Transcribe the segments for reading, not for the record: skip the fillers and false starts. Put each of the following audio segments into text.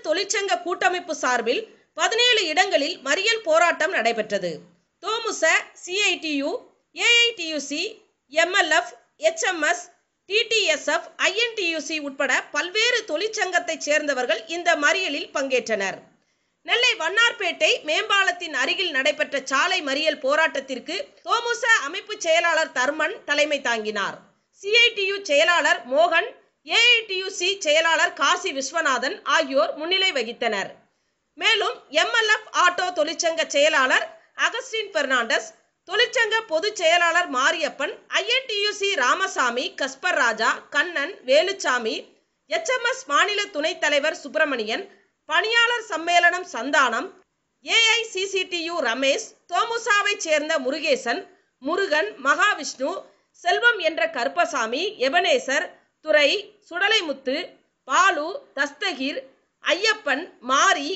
தொழிற்சங்க கூட்டமைப்பு சார்பில் 17 இடங்களில் மறியல் போராட்டம் நடைபெற்றது. தோமுச, CITU, AITUC, MLF, HMS, TTSF, INTUC உட்பட பல்வேறு தொழிற்சங்கத்தைச் சேர்ந்தவர்கள் இந்த மறியலில் பங்கேற்றனர். நெல்லை வண்ணார்பேட்டை மேம்பாலத்தின் அருகில் நடைபெற்ற சாலை மறியல் போராட்டத்திற்கு தோமுச அமைப்பு செயலாளர் தர்மன் தலைமை தாங்கினார். CITU செயலாளர் மோகன், AITUC செயலாளர் காசி விஸ்வநாதன் ஆகியோர் முன்னிலை வகித்தனர். மேலும் MLF ஆட்டோ தொழிற்சங்க செயலாளர் அகஸ்டின் பெர்னாண்டஸ், தொழிற்சங்க பொதுச் செயலாளர் மாரியப்பன், INTUC ராமசாமி, கஸ்பர் ராஜா, கண்ணன், வேலுச்சாமி, HMS மாநில துணைத் தலைவர் சுப்பிரமணியன், பணியாளர் சம்மேளனம் சந்தானம், AICCTU ரமேஷ், தோமுசாவை சேர்ந்த முருகேசன், முருகன், மகாவிஷ்ணு, செல்வம் என்ற கருப்பசாமி, எபனேசர், துரை, சுடலைமுத்து, பாலு, தஸ்தகிர், ஐயப்பன், மாரி,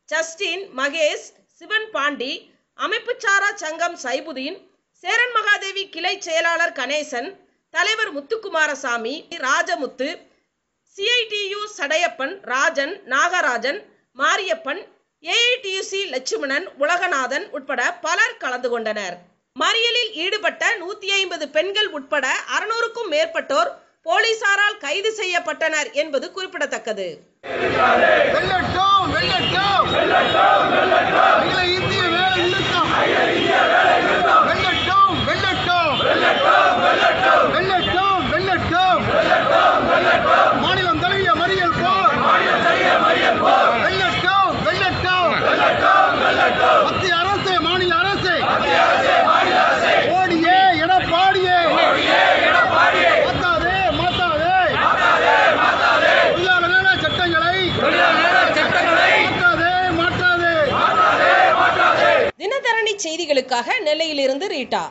ஜஸ்டின், மகேஷ், சிவன் பாண்டி, அமைப்புச்சாரா சங்கம் சைபுதீன், சேரன் மகாதேவி கிளை செயலாளர் கணேசன், தலைவர் முத்துக்குமாரசாமி, ராஜமுத்து, CITU சடையப்பன், ராஜன், நாகராஜன், மாரியப்பன், AITUC லட்சுமணன், உலகநாதன் உட்பட பலர் கலந்து கொண்டனர். மறியலில் ஈடுபட்ட 150 பெண்கள் உட்பட 600க்கும் மேற்பட்டோர் போலீசாரால் கைது செய்யப்பட்டனர் என்பது குறிப்பிடத்தக்கது. தினதரணி செய்திகளுக்காக நெல்லையிலிருந்து ரீட்டா.